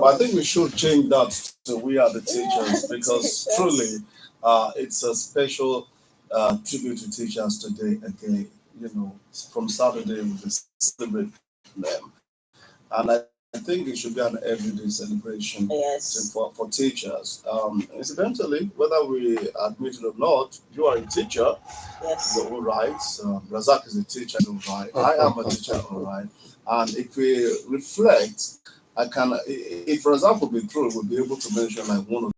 I think we should change that to we are the teachers because truly, it's a special tribute to teachers today. Again, from Saturday we will celebrate them, and I think it should be an everyday celebration Yes. for teachers. Incidentally, whether we admit it or not, you are a teacher. Yes. You're all right. Razak is a teacher, all right. I am a teacher, all right. And if we reflect, if for example, be true, we'll be able to mention like one of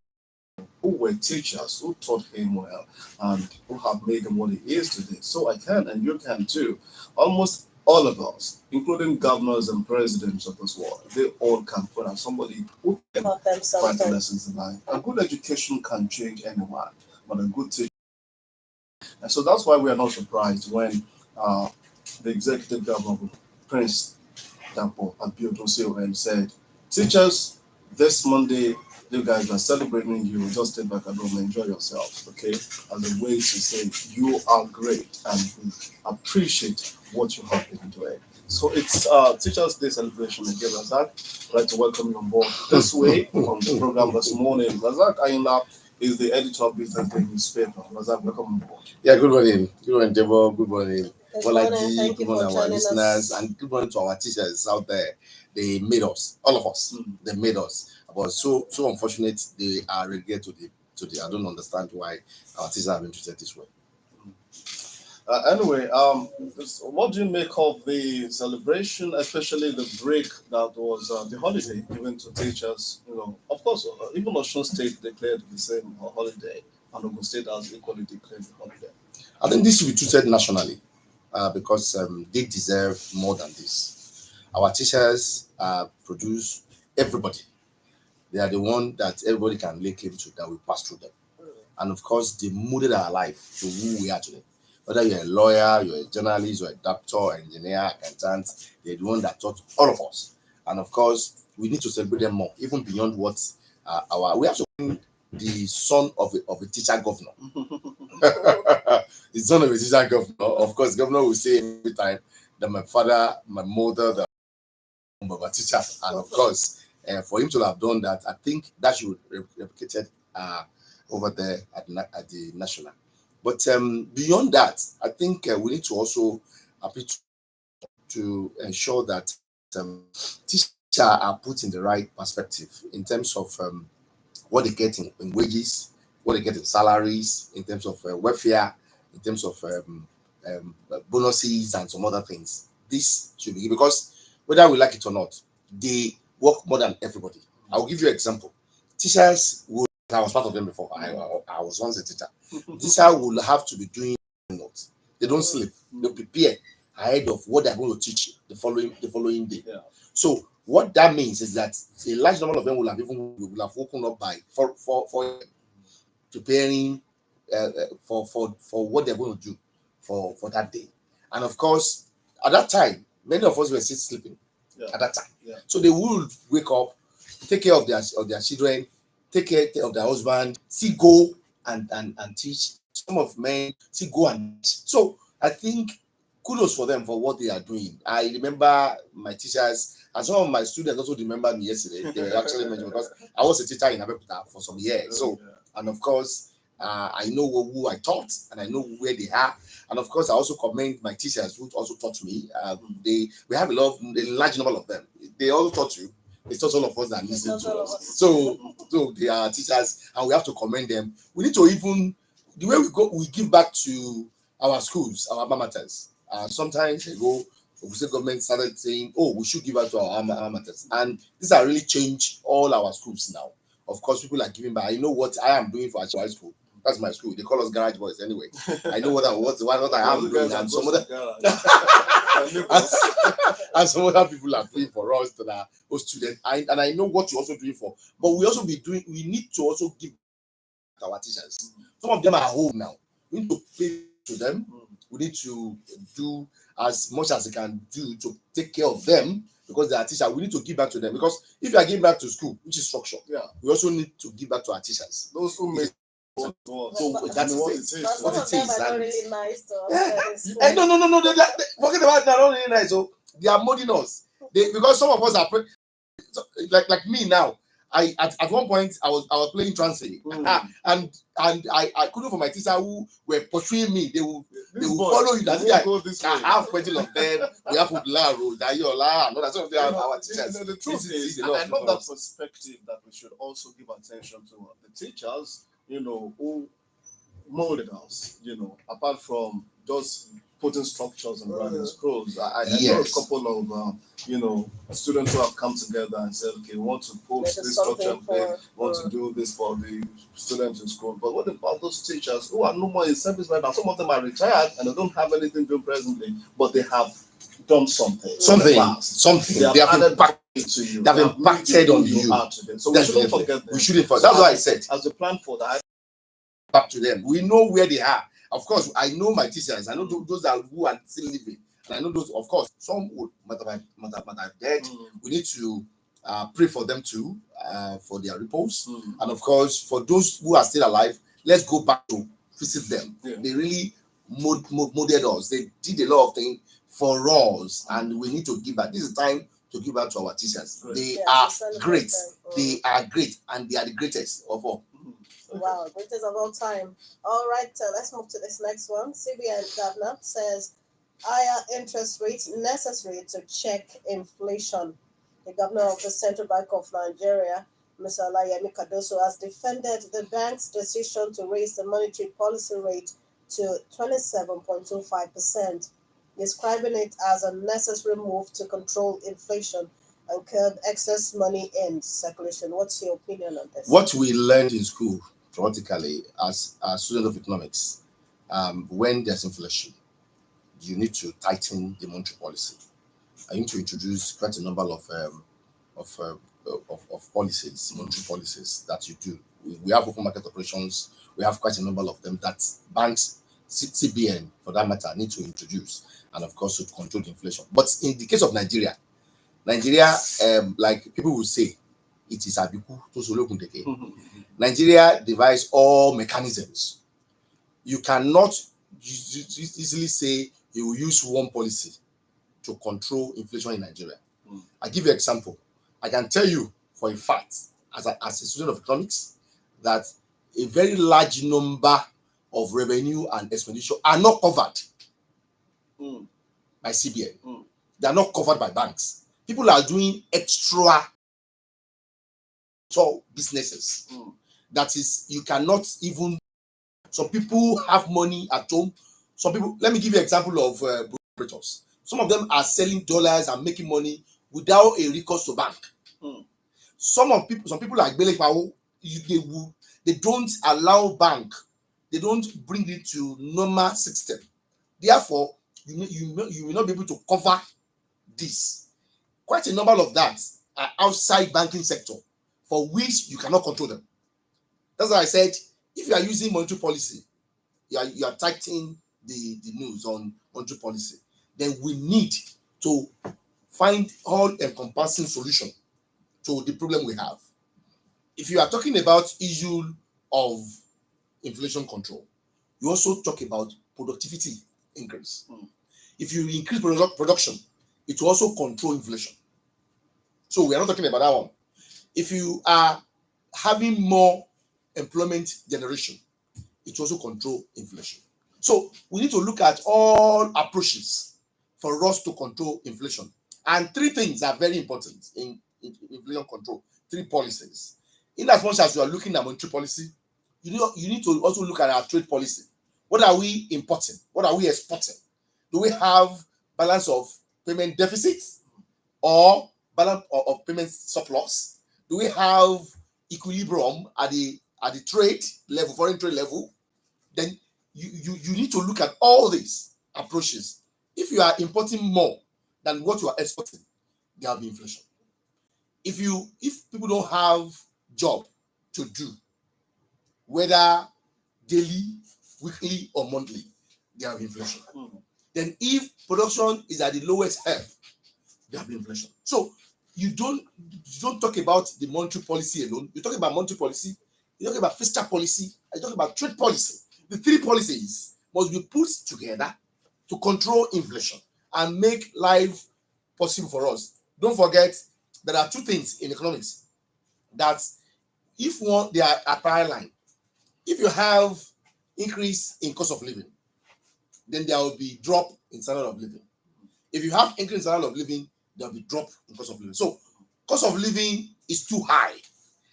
who were teachers who taught him well and who have made him what he is today. So I can and you can too. Almost all of us, including governors and presidents of this world, they all can put out somebody who can Taught them find something. lessons in life. A good education can change anyone, but a good teacher. And so that's why we are not surprised when uh, the executive governor, Prince Dapo Abiodun said, teachers, this Monday, you guys are celebrating you. Just stay back at home and enjoy yourselves, okay? As a way to say you are great and we appreciate what you have been doing. So it's Teachers' Day celebration again, Razak. I'd like to welcome you on board this way on the program this morning. Razak Ayinla is the editor of Business Day newspaper. Razak, welcome on board. Yeah, good morning. Good morning, Debo. Good morning, Good morning. Bolaji. Thank Good you for morning, our joining listeners. us. And good morning to our teachers out there. They made us, all of us. They made us. But so unfortunate they are relegated to the. I don't understand why our teachers have been treated this way. Anyway, what do you make of the celebration, especially the break that was the holiday given to teachers? Of course, even Osun State declared the same holiday, and Ogun State has equally declared the holiday. I think this should be treated nationally because they deserve more than this. Our teachers produce everybody. They are the one that everybody can lay claim to that we pass through them. And of course, they molded our life to who we are today. Whether you're a lawyer, you're a journalist, you're a doctor, engineer, accountant, they're the one that taught all of us. And of course, we need to celebrate them more, even beyond what we have to bring the son of a teacher governor. The son of a teacher governor. Of course, governor will say every time that my father, my mother, that I'm a teacher. And of course, for him to have done that, I think that should be replicated over there at the national. But beyond that, I think we need to also appeal to ensure that teachers are put in the right perspective in terms of what they get in wages, what they get in salaries, in terms of welfare, in terms of bonuses and some other things. This should be because whether we like it or not, they work more than everybody. I'll give you an example. Teachers will, I was part of them before. I was once a teacher. Teacher will have to be doing notes. They don't sleep. They prepare ahead of what they're going to teach the following day. Yeah. So what that means is that a large number of them will have woken up by for preparing for what they're going to do for that day. And of course, at that time, many of us were still sleeping at that time. Yeah. So they would wake up, take care of their children, take care of their husband, see go and teach. Some of men see go and teach. So I think kudos for them for what they are doing. I remember my teachers and some of my students also remember me yesterday. They were actually mentioned because I was a teacher in Abeokuta for some years. So and of course I know who I taught and I know where they are. And of course I also commend my teachers who also taught me. We have a large number of them. They all taught you. It's just all of us that listen to us. So they are teachers and we have to commend them. We need to even the way we give back to our schools, our alma maters. Sometimes ago, the state government started saying, "Oh, we should give back to our alma maters," and this has really changed all our schools now. Of course, people are giving back. I know what I am doing for High School. That's my school. They call us garage boys anyway. I know what I am doing, and some other and some other people are doing for us that are students. And I know what you're also doing for. But we need to also give to our teachers. Some of them are home now. We need to pay to them. We need to do as much as they can do to take care of them because they are teachers. We need to give back to them because if you are giving back to school, which is structure, we also need to give back to our teachers. Those who make so that's what it is. What it is. Are really nice to us. No. They forget about they're not really nice. So they are molding us. Because some of us are like me now. At one point I was playing translate, and I couldn't for my teacher who were pursuing me. They will follow you. That's why go this way. I have plenty of them. We have Udla Road, Dayola, and all that sort of thing. Our teachers. The truth is, a and lot I love for that us. perspective that we should also give attention to the teachers, who molded us, apart from just putting structures and writing scrolls. I know a Yes. couple of, students who have come together and said, okay, we want to put There's this something structure in place, for- we want to do this for the students in school. But what about those teachers who are no more in service right now? Some of them are retired and they don't have anything doing presently, but they have done something. Something. They have added value to you. They have impacted made on who you. are today. So we shouldn't forget them. We shouldn't forget. So That's why I said as a plan for that, back to them. We know where they are. Of course, I know my teachers. I know those who are still living. And I know those, of course, some would might have dead. We need to pray for them too, for their repose. And of course, for those who are still alive, let's go back to visit them. Yeah. They really molded us. They did a lot of things for us, and we need to give back. This is the time to give back to our teachers. Great. They Yes, are to celebrate great. them. They are great, and they are the greatest of all. Wow, greatest of all time. All right, let's move to this next one. CBN governor says higher interest rates necessary to check inflation. The governor of the Central Bank of Nigeria, Mr. Olayemi Cardoso, has defended the bank's decision to raise the monetary policy rate to 27.25%, describing it as a necessary move to control inflation and curb excess money in circulation. What's your opinion on this? What we learned in school, theoretically, as students of economics, when there's inflation, you need to tighten the monetary policy. I need to introduce quite a number of policies, monetary policies that you do. We have open market operations. We have quite a number of them that banks, CBN, for that matter, need to introduce, and of course to control the inflation. But in the case of Nigeria, like people will say, it is Abiku to Solokundeke. Nigeria devised all mechanisms. You cannot easily say you will use one policy to control inflation in Nigeria. I give you an example. I can tell you for a fact, as a student of economics, that a very large number of revenue and expenditure are not covered by CBN. They are not covered by banks. People are doing extra businesses. That is, you cannot even. Some people have money at home. Some people, let me give you an example of operators. Some of them are selling dollars and making money without a recourse to bank. Some people like Bele Pao, they don't allow bank. They don't bring it to normal system. Therefore, you will not be able to cover this. Quite a number of that are outside banking sector, for which you cannot control them. That's why I said, if you are using monetary policy, you are tightening the news on monetary policy, then we need to find all-encompassing solution to the problem we have. If you are talking about issue of inflation control, you also talk about productivity increase. If you increase production, it will also control inflation. So we are not talking about that one. If you are having more employment generation, it will also control inflation. So we need to look at all approaches for us to control inflation. And three things are very important in inflation control. Three policies. In as much as you are looking at monetary policy, you need to also look at our trade policy. What are we importing? What are we exporting? Do we have balance of payment deficits or balance of payment surplus? Do we have equilibrium at the trade level, foreign trade level? Then you need to look at all these approaches. If you are importing more than what you are exporting, there will be inflation. If people don't have job to do, whether daily, weekly, or monthly, there will be inflation. Then if production is at the lowest ebb, there will be inflation. So you don't talk about the monetary policy alone. You talk about monetary policy, you talk about fiscal policy, you talk about trade policy. The three policies must be put together to control inflation and make life possible for us. Don't forget, there are two things in economics. that if one they are a prior line, if you have increase in cost of living, then there will be drop in standard of living. If you have increase in standard of living, there will be drop in cost of living. So cost of living is too high.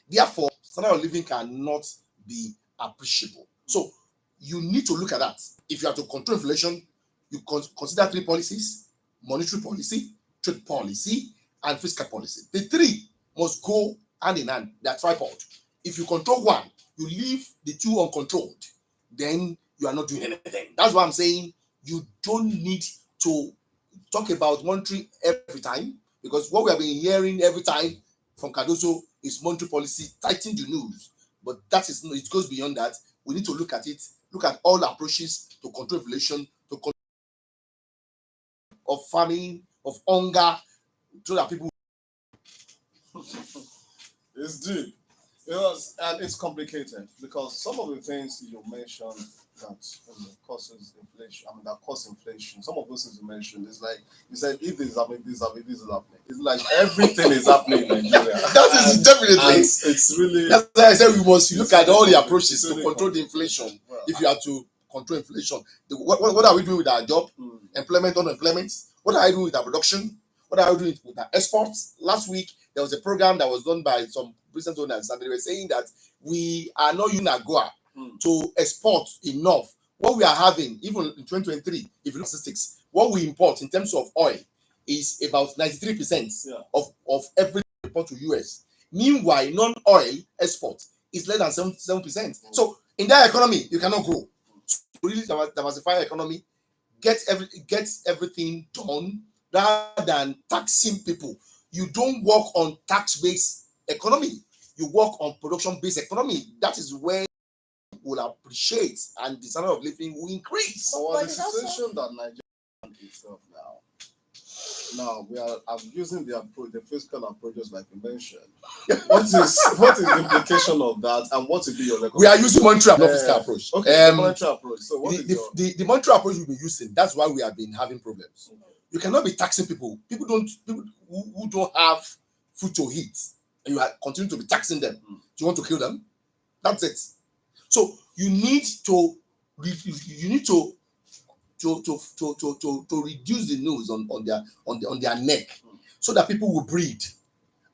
Therefore, standard of living cannot be appreciable. So you need to look at that. If you have to control inflation, you consider three policies: monetary policy, trade policy, and fiscal policy. The three must go hand in hand. They are tripod. If you control one, you leave the two uncontrolled, then you are not doing anything. That's why I'm saying you don't need to talk about monetary every time, because what we have been hearing every time from Cardoso is monetary policy, tighten the news. But that is, it goes beyond that. We need to look at it, look at all approaches to control inflation, to control of famine, of hunger, so that people. It's deep. And it's complicated because some of the things you mentioned that causes inflation, that cause inflation, some of those things you mentioned is like you said, if this is happening, this is happening, this is happening. It's like everything is happening in Nigeria. That is definitely. It's really. That's why I said we must look at all the approaches to really control the inflation. Well, if you are to control inflation, what are we doing with our job? Employment, unemployment? What are we doing with our production? What are we doing with our exports? Last week, there was a program that was done by some business owners, and they were saying that we are not using AGOA to export enough. What we are having, even in 2023, if you look at statistics, what we import in terms of oil is about 93% of everything we import to US. Meanwhile, non-oil export is less than 7%. So in that economy, you cannot grow. So really diversify economy, get everything done rather than taxing people. You don't work on tax-based economy. You work on production-based economy. That is where you will appreciate and the standard of living will increase. So the situation that Nigeria itself now I'm using the approach, the fiscal approaches like you mentioned. What is the implication of that, and what will be your recommendation? We are using monetary, not fiscal approach. Okay, monetary approach. So what the monetary approach we'll be using, that's why we have been having problems. You cannot be taxing people. People who don't have food to eat, and you are continue to be taxing them. Do you want to kill them? That's it. So you need to reduce the nose on their neck, so that people will breathe.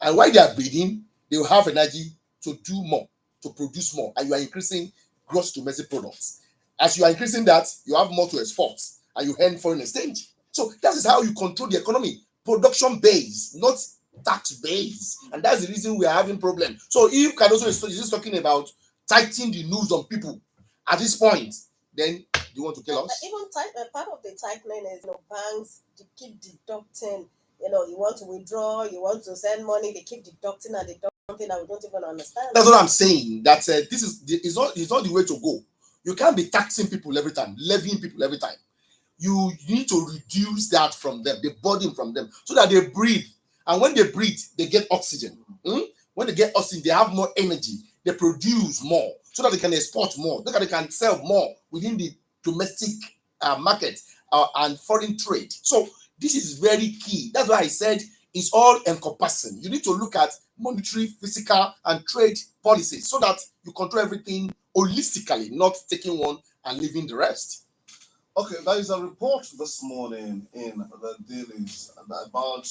And while they are breathing, they will have energy to do more, to produce more, and you are increasing gross domestic products. As you are increasing that, you have more to export, and you earn foreign exchange. So that is how you control the economy, production based, not tax based, and that's the reason we are having problems. So if Cardoso is just talking about tightening the noose on people at this point, then you want to kill us? Even part of the tightening is, banks keep deducting. You want to withdraw, you want to send money, they keep deducting and deducting, and we don't even understand. That's what I'm saying. That this is not the way to go. You can't be taxing people every time, levying people every time. You need to reduce that from them, the burden from them, so that they breathe. And when they breathe, they get oxygen. When they get oxygen, they have more energy. They produce more, so that they can export more, so that they can sell more within the domestic market and foreign trade. So this is very key. That's why I said it's all encompassing. You need to look at monetary, fiscal, and trade policies so that you control everything holistically, not taking one and leaving the rest. Okay, there is a report this morning in the dailies about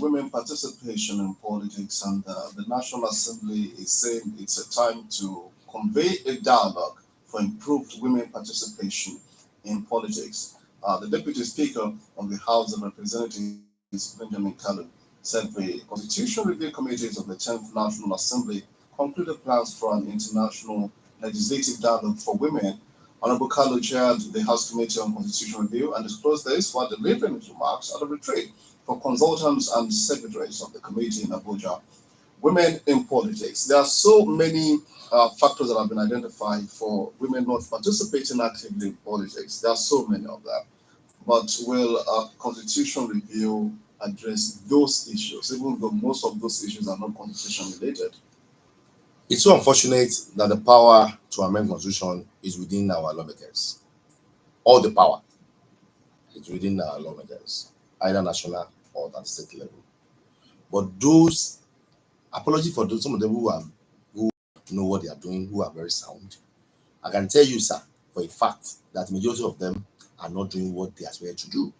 women participation in politics, and the National Assembly is saying it's a time to convey a dialogue for improved women participation in politics. The Deputy Speaker of the House of Representatives, Benjamin Kalu, said the Constitution Review Committees of the 10th National Assembly concluded plans for an international legislative dialogue for women. Honorable Kalu chaired the House Committee on Constitutional Review and disclosed this while delivering his remarks at a retreat for consultants and secretaries of the committee in Abuja. Women in politics. There are so many factors that have been identified for women not participating actively in politics. There are so many of them. But will a constitution review address those issues, even though most of those issues are not constitution related? It's so unfortunate that the power to amend constitution is within our lawmakers. All the power is within our lawmakers, either national or at state level. But those Apology for those, some of them who know what they are doing, who are very sound. I can tell you, sir, for a fact that majority of them are not doing what they are supposed to do.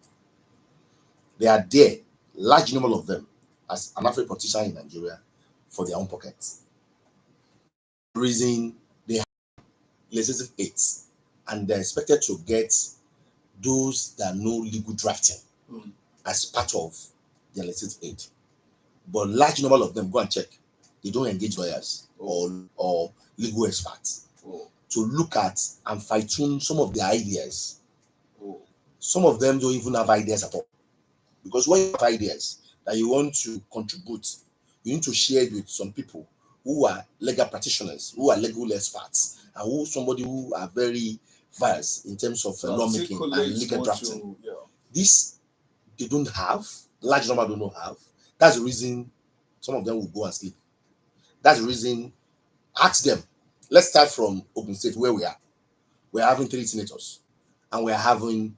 They are there, large number of them, as an African politician in Nigeria, for their own pockets. Reason they have legislative aids, and they're expected to get those that know legal drafting as part of their legislative aid. But large number of them, go and check, they don't engage lawyers or legal experts to look at and fine-tune some of their ideas. Some of them don't even have ideas at all. Because when you have ideas that you want to contribute, you need to share it with some people who are legal practitioners, who are legal experts, and who somebody who are very versed in terms of lawmaking and legal drafting. This they don't have, large number do not have. That's the reason some of them will go and sleep. That's the reason. Ask them. Let's start from Ogun State, where we are. We're having 3 senators, and we're having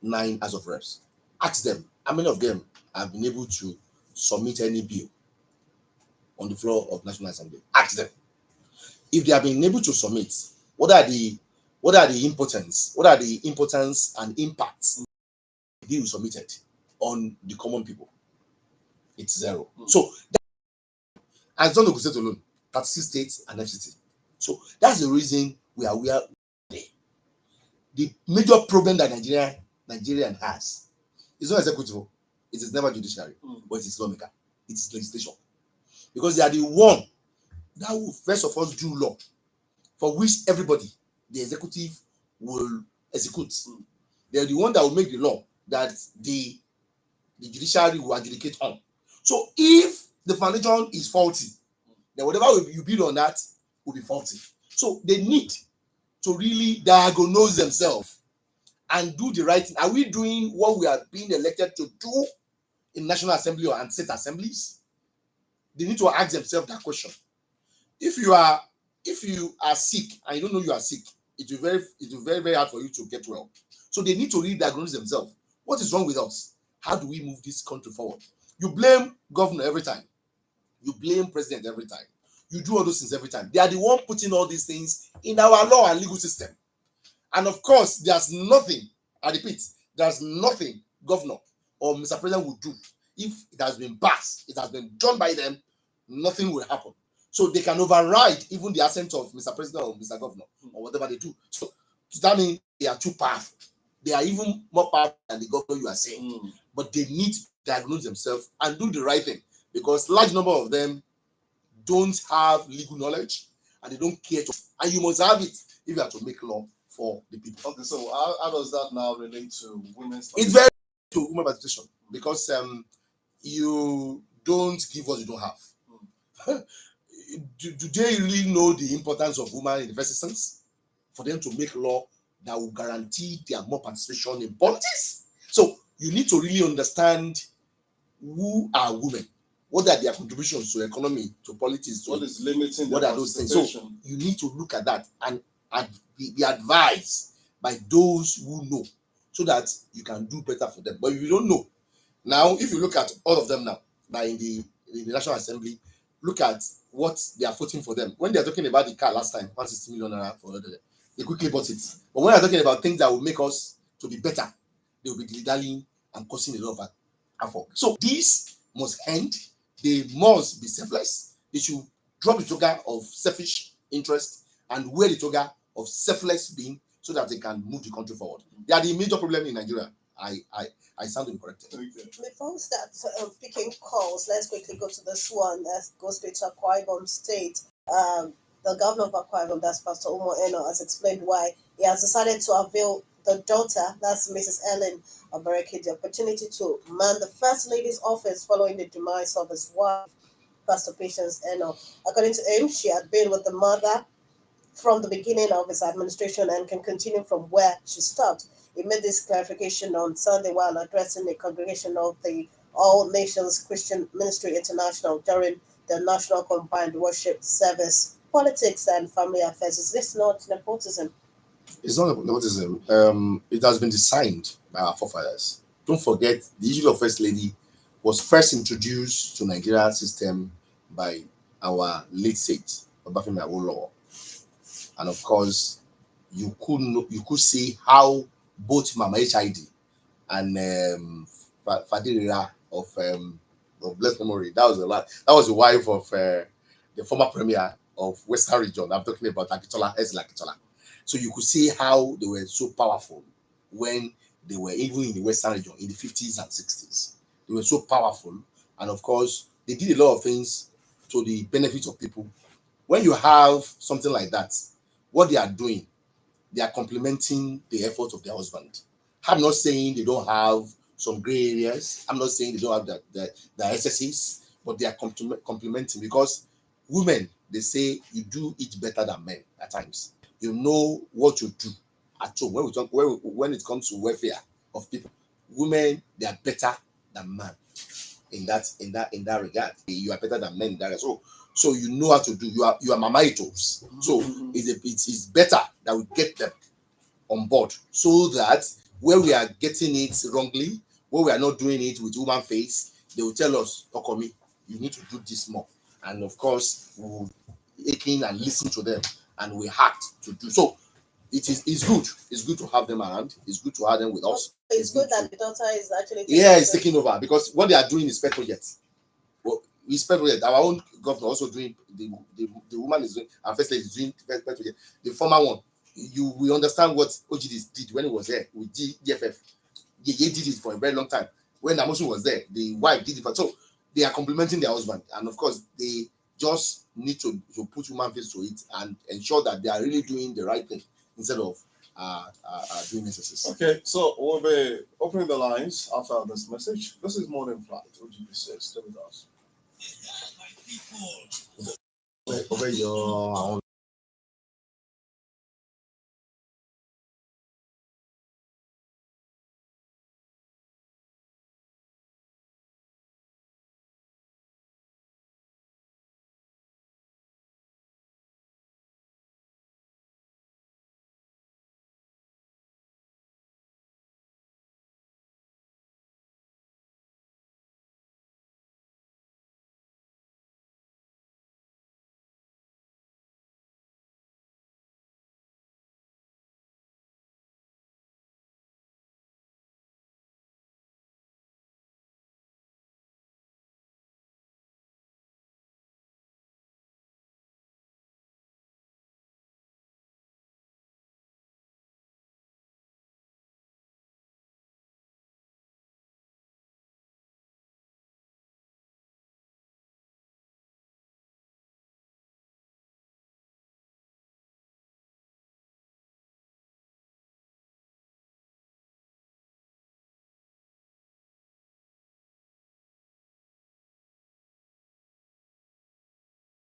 9 as of reps. Ask them how many of them have been able to submit any bill on the floor of National Assembly. Ask them. If they have been able to submit, what are the importance and impacts of the bill submitted on the common people? It's zero. So and it's not Ogun State alone, 36 states and FCT. So that's the reason we are where we are. The major problem that Nigerian has is not executive, it is never judiciary, but it is lawmaker, it is legislation. Because they are the one that will first of all do law, for which everybody, the executive, will execute. They are the one that will make the law that the judiciary will adjudicate on. So if the foundation is faulty, then whatever you build on that will be faulty. So they need to really diagnose themselves and do the right thing. Are we doing what we are being elected to do in National Assembly or and state assemblies? They need to ask themselves that question. If you are sick and you don't know you are sick, it will very, very hard for you to get well. So they need to really diagnose themselves. What is wrong with us? How do we move this country forward? You blame governor every time. You blame president every time. You do all those things every time. They are the one putting all these things in our law and legal system. And of course, there's nothing, I repeat, there's nothing governor or Mr. President will do. If it has been passed, it has been done by them, nothing will happen. So they can override even the assent of Mr. President or Mr. Governor or whatever they do. So that means they are too powerful. They are even more powerful than the governor you are saying. But they need to diagnose themselves and do the right thing, because large number of them don't have legal knowledge and they don't care to. And you must have it if you have to make law for the people. Okay, so how does that now relate to women's? It's very to women participation, because you don't give what you don't have. Do they really know the importance of women in the first instance for them to make law that will guarantee their more participation in politics? So you need to really understand who are women, what are their contributions to economy, to politics, what is limiting, what are those things. So you need to look at that and be advised by those who know, so that you can do better for them. But if you don't know, now if you look at all of them now, in the National Assembly, look at what they are voting for them. When they are talking about the car last time, 160 million naira for they quickly bought it. But when they are talking about things that will make us to be better, they will be dilly-dallying and causing a lot of effort. So this must end. They must be selfless. They should drop the toga of selfish interest and wear the toga of selfless being, so that they can move the country forward. They are the major problem in Nigeria. I sound incorrect. Okay. Before we start picking calls, let's quickly go to this one. Let's go straight to Akwa Ibom State. The governor of Akwa Ibom, that's Pastor Umo Eno, has explained why he has decided to avail the daughter, that's Mrs. Ellen Obareke, the opportunity to man the First Lady's office following the demise of his wife, Pastor Patience Eno. According to him, she had been with the mother from the beginning of his administration and can continue from where she stopped. He made this clarification on Sunday while addressing the congregation of the All Nations Christian Ministry International during the National Combined Worship Service. Politics and family affairs, is this not nepotism? It's not nepotism. It has been designed by our forefathers. Don't forget, the issue of First Lady was first introduced to Nigeria system by our late state, Obafemi Awolowo. And of course, you could see how both Mama HID and Fadirira of blessed memory, that was a lot. That was the wife of the former premier of Western Region. I'm talking about Akitola, Ezra Akitola. So you could see how they were so powerful when they were even in the Western Region in the 50s and 60s. They were so powerful, and of course, they did a lot of things to the benefit of people. When you have something like that, what they are doing, they are complementing the efforts of their husband. I'm not saying they don't have some gray areas. I'm not saying they don't have the excesses, but they are complementing, because women, they say you do it better than men at times. You know what you do at home. When it comes to welfare of people, women, they are better than men in that regard. You are better than men in that regard. So you know how to do. You are mamaitos. So it's better that we get them on board, so that where we are getting it wrongly, where we are not doing it with human face, they will tell us, Okomi, you need to do this more. And of course, we will take in and listen to them, and we act to do so. It's good. It's good to have them around. It's good to have them with us. It's good that the daughter is actually It's taking over, because what they are doing is pet project. Well, it's pet project. Our own governor also doing the woman is doing, our first lady is doing pet project. The former one, you will understand what OGD did when he was there with GFF. He did it for a very long time. When Amosu was there, the wife did it. So they are complementing their husband, and of course they just need to put human face to it and ensure that they are really doing the right thing instead of doing necessary. Okay, so we'll be opening the lines after this message. This is Morning Flight. OGB says, stay with us. Over your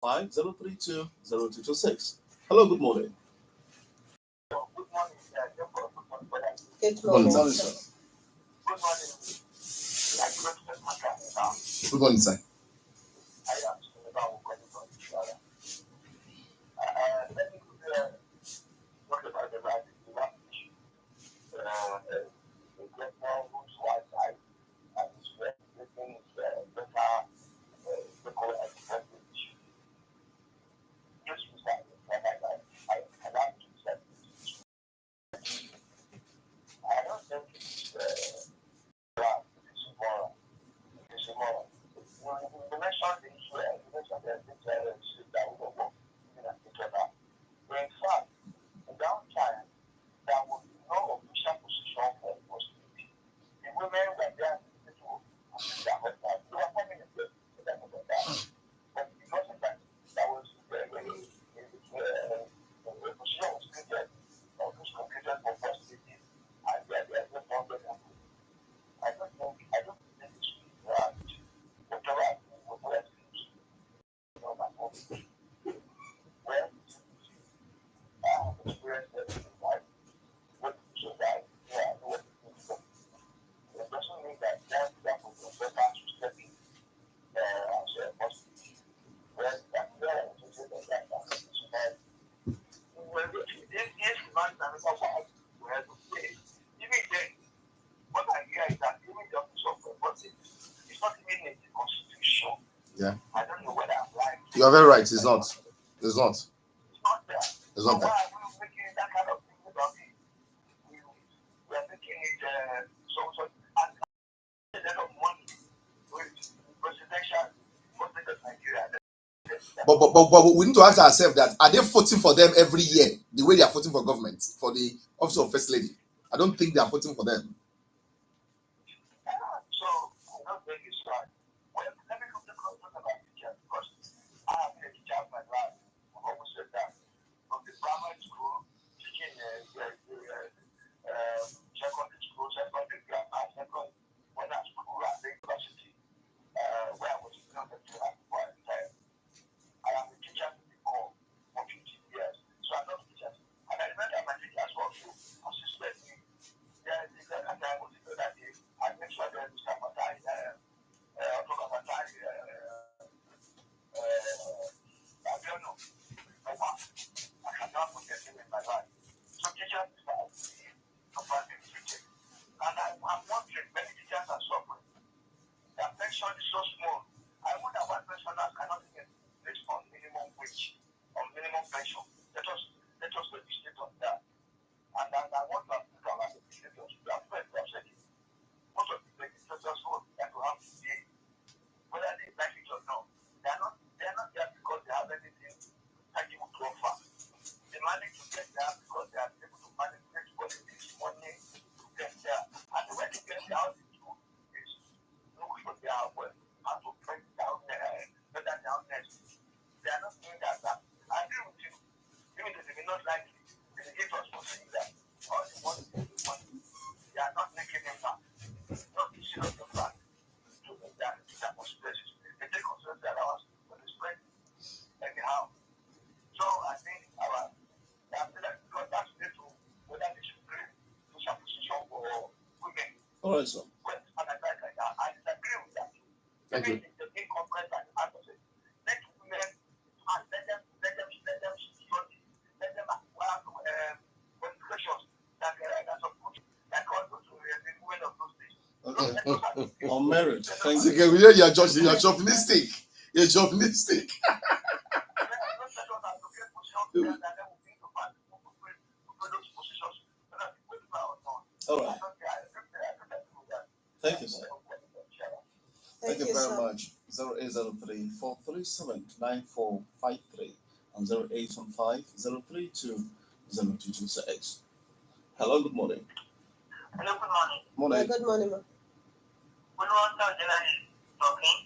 Five zero three two 0226. Hello, good morning. Good morning, morning. Sir. Good morning, sir. Yeah. You are very right. It's not. It's not. It's not there. It's So not why there. are we making that kind of thing about it? We are making it so and a lot of money with presidential government of Nigeria. But we need to ask ourselves that are they voting for them every year the way they are voting for government for the office of first lady? I don't think they are voting for them. So I don't think it's right. Well, let me come to comment about teachers because I have been a teacher of my life. I've always said that. From the primary school, teaching secondary school, secondary grammar, second when I school at the university, where I was in the class for a time. I am a teacher to the core for 15 years. So I love teachers. And I remember my teachers also assisted me. Yeah, and I was in that day. I make sure that Mr. Matai, I don't know. I cannot forget him in my life. So teachers are properly treated. And I'm wondering, many teachers are suffering. Their pension is so small. I wonder why pensioners cannot get based on minimum wage or minimum pension. Let us legislate on that. And I want to ask our legislators, we are friends, we have said it. Most of the legislators vote that we have today, whether they like it or not, they are not there because they have anything tangible to offer. They manage to get there because they are able to manipulate politics, money to get there. And the way they get there, how they do is look for their work, how to break down better their nest. They are not doing that. I agree with you. Even if they may not like it, they hate us for saying that. All they want is money. They are not making impact. Not the serious impact to their possibilities. They take consider their allowance for the spread anyhow. So I think because that's related to whether they should create social position for women. All right, sir. Well, and I disagree with that. Thank you. The big conference and the opposite. Let women and let them study, let them acquire qualifications that are good, that all those women of those days. Okay. On merit. Thank Okay, you. you're chauvinistic. You're chauvinistic. All right. Thank you, sir. Thank you very much. 0803 437 9453 and 0815 032 0226. Hello, good morning. Hello, good morning. Morning. Good morning, ma. Good morning, journalist talking.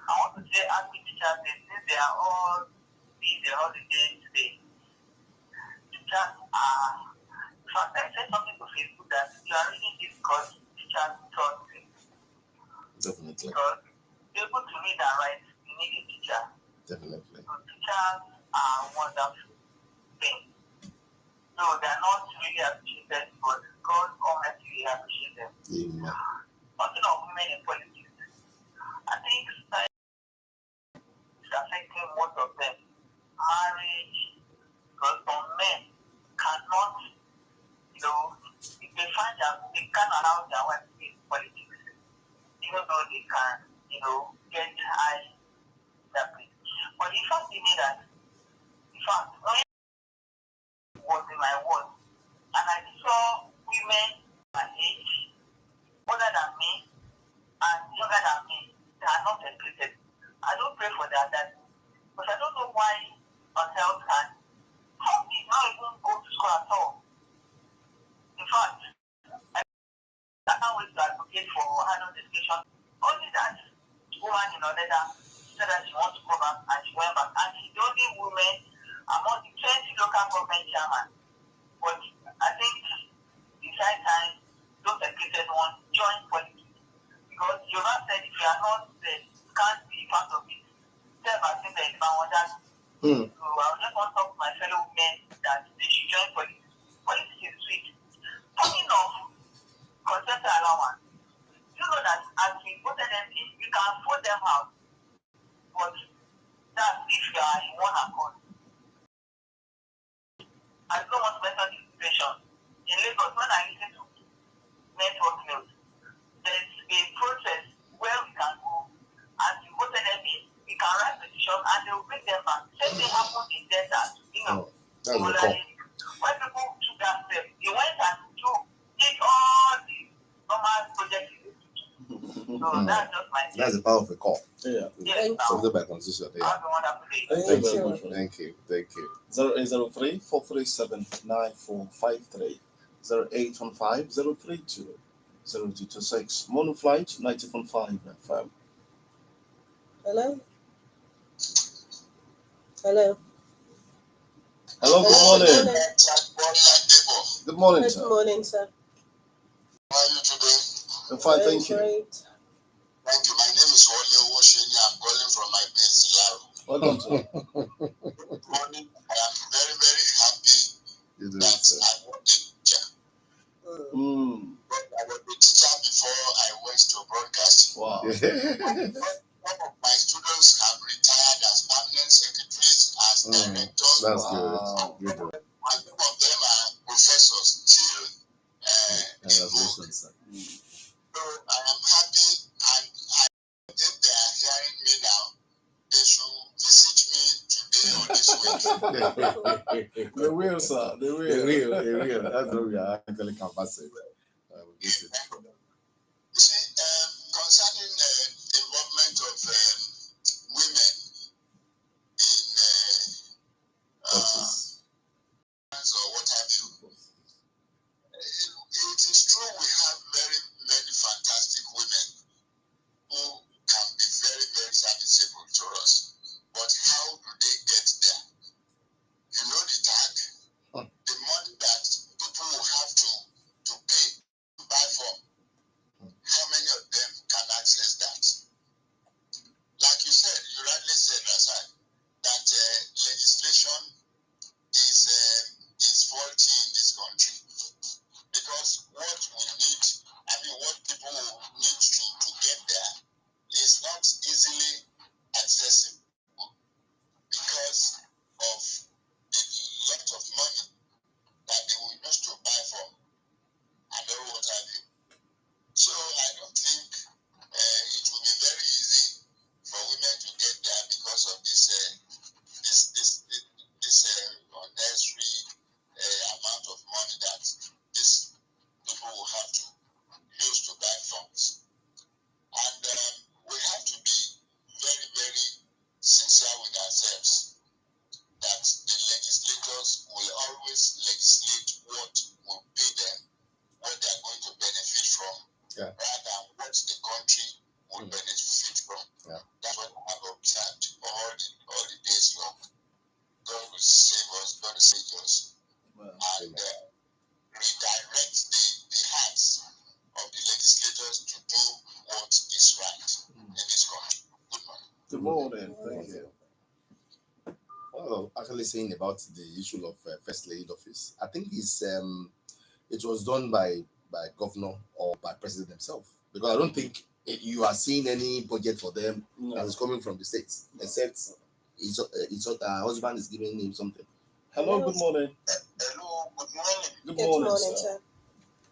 I want to say happy Teachers Day since they are all busy holiday today. Teachers are. Sometimes say something to Facebook that you are reading this because teachers taught me. Definitely. Because able to read and write, you need a teacher. Definitely. So teachers are wonderful things. So they are not really appreciated, but God Almighty really appreciates them. Amen. Talking of women in politics, I think it's affecting most of them. Marriage, because some men cannot, if they find that they can't allow their wife to be in politics, even though they can, get high salary. But the fact is that, when I was in my world, and I saw women my age, older than me, and younger than me, they are not educated. I don't pray for their dad, but I don't know why on health and some did not even go to school at all. In fact, I can't wait to advocate for adult education. Only that woman in Odeda said that she wants to go back and she went back. And she's the only woman among the 20 local government chairman. But I think it's high time those educated ones join politics. Because you have said if you are not there, you can't be part of it. Tell my sister in Bangladesh. So I just want to talk to my fellow women that they should join politics. Politics is sweet. Talking of consent allowance, you know that as we voted them in, you can vote them out. But that's if you are in one accord. I don't want to mention the situation. In Lagos, when I listen to network news, there's a process where we can go and we voted them in, we can write petition and Same thing happened in desert. That's the call. When people took that step, they went and did all the normal projects. So that's just my That's the power of a call. Yeah. Thank Submitted by constitution. Yeah. Have a wonderful day. Thank you very much. Thank you. Thank you. 0803 437 9453 0815 032 0226 Mono Flight 90.5 FM. Hello? Hello? Hello, good morning. Good morning, Good sir. morning, sir. How are you today? I'm fine, Very thank you. great. Thank you. My name is Wole Owosheni. I'm calling from my base, Ilaro. Welcome, sir. Good morning. I am very, very happy You do, that sir. I was a teacher. I was a teacher before I went to broadcasting. Wow. Some of my students have retired as permanent secretaries, as directors. That's Wow. good. Good. And some of them are professors still in vogue. Congratulations, sir. So I am happy, and if they are hearing me now, they should visit me today or this week. They will, sir. They will. They will. That's what we are actually canvassing. You see, concerning the involvement of women in or what have you, it is true we have very many fantastic women who can be very, very serviceable to us. But how do they get there? You know the tag, the money that people will have to pay to buy for. How many of them can access that? Like you said, you rightly said, Rasai, that legislation is faulty in this country. Because what we need, what people need to get there is not easily accessible because of the lot of money that they will use to buy from and all what have you. So I don't think it will be very easy for women to get there because of this unnecessary amount of money that these people will have to use to buy funds. And we have to be very, very sincere with ourselves that the legislators will always legislate what will pay them, what they are going to benefit from, rather than what the country will benefit from. Yeah. That's what I have observed all the days long. God will save us, God will save us, and redirect the hearts of the legislators to do what is right in this country. Good morning. Good morning. Thank you. Well, actually saying about the issue of first lady office, I think it was done by governor or by president himself, because I don't think you are seeing any budget for them that is coming from the states, except her husband is giving him something. Hello, good morning. Hello, good morning. Good Good morning, morning, sir. sir.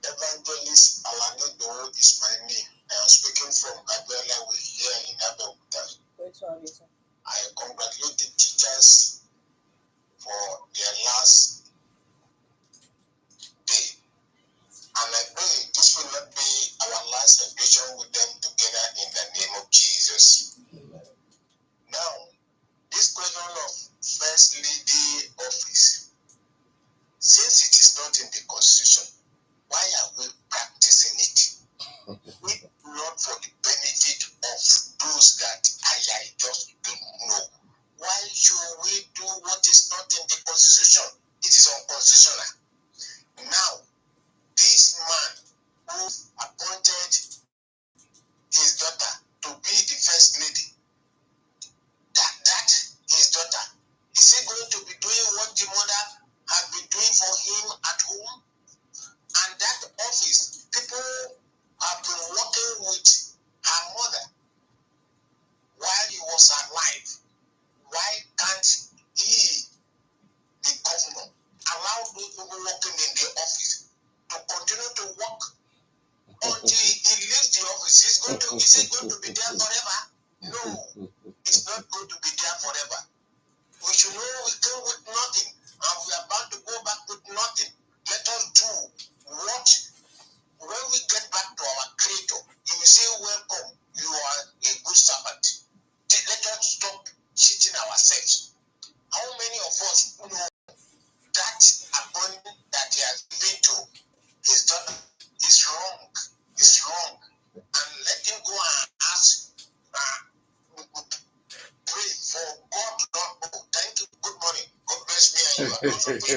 Evangelist Alani Dowo is my name. I am speaking from Agbela Way here in Abeokuta. Great to have you, sir. I congratulate the teachers for their last day. And I pray this will not be our last celebration with them together in the name of Jesus. Now, this question of First Lady office, since it is not in the Constitution, why are we practicing it? If not for the benefit of those that I just don't know, why should we do what is not in the Constitution? It is unconstitutional. Now, this man who appointed his daughter to be the first lady, that his daughter, is he going to be doing what the mother has been doing for him at home? And that office, people have been working with her mother while he was alive. Why can't he, the governor, allow those people working in the office to continue to work until he leaves the office? Is he going to be there forever? No, it's not going to be there forever. We steps. How many of us know that appointment that he has given to his daughter is wrong? Is wrong. And let him go and ask, pray for God. Lord, oh, thank you. Good morning. God bless me and you. And also pray.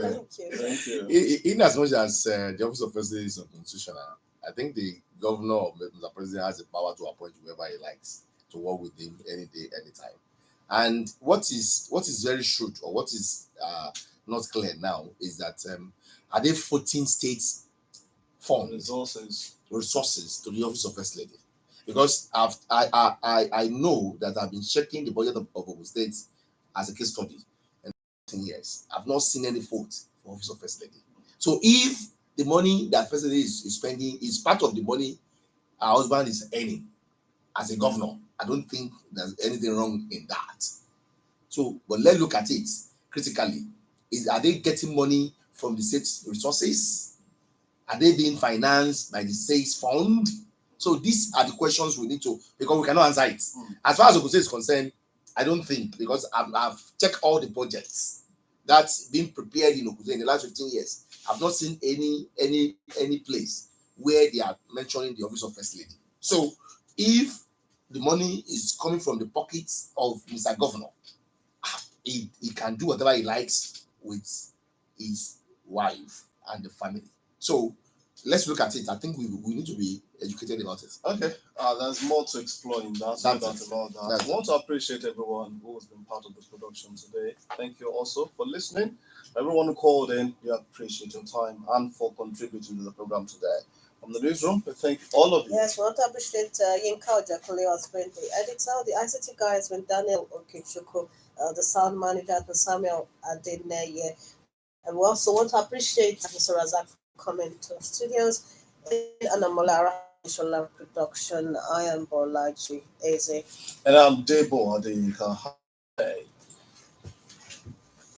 Thank you. Thank you. In as much as the office of president is unconstitutional, I think the governor or Mr. President has the power to appoint whoever he likes to work with him any day, anytime. And what is very shrewd, or what is not clear now, is that are they 14 states fund resources to the office of first lady? Because I know that I've been checking the budget of Ogun State as a case study, and 10 years I've not seen any vote for office of first lady. So if the money that first lady is spending is part of the money her husband is earning as a governor, I don't think there's anything wrong in that. So, but let's look at it critically. Are they getting money from the state's resources? Are they being financed by the state's fund? So these are the questions we need to, because we cannot answer it. As far as Ogun State is concerned, I don't think, because I've checked all the budgets that's been prepared in Ogun State in the last 15 years. I've not seen any place where they are mentioning the office of first lady. So if the money is coming from the pockets of Mr. Governor, he can do whatever he likes with his wife and the family. So let's look at it. I think we need to be educated about it. Okay, there's more to explore in that. No doubt about that. I want to appreciate everyone who has been part of the production today. Thank you also for listening. Everyone who called in, we appreciate your time and for contributing to the program today. From the newsroom, we thank all of you. Yes, we want to appreciate Yinka Ojakule has been the editor. The ICT guy has been Daniel Okichuku. The sound manager has been Samuel Adeneye. And we also want to appreciate Mr. Razak for coming to our studios. In Anamolara Shola production, I am Bolaji Eze. And I'm Debo Adeyinka. Hey.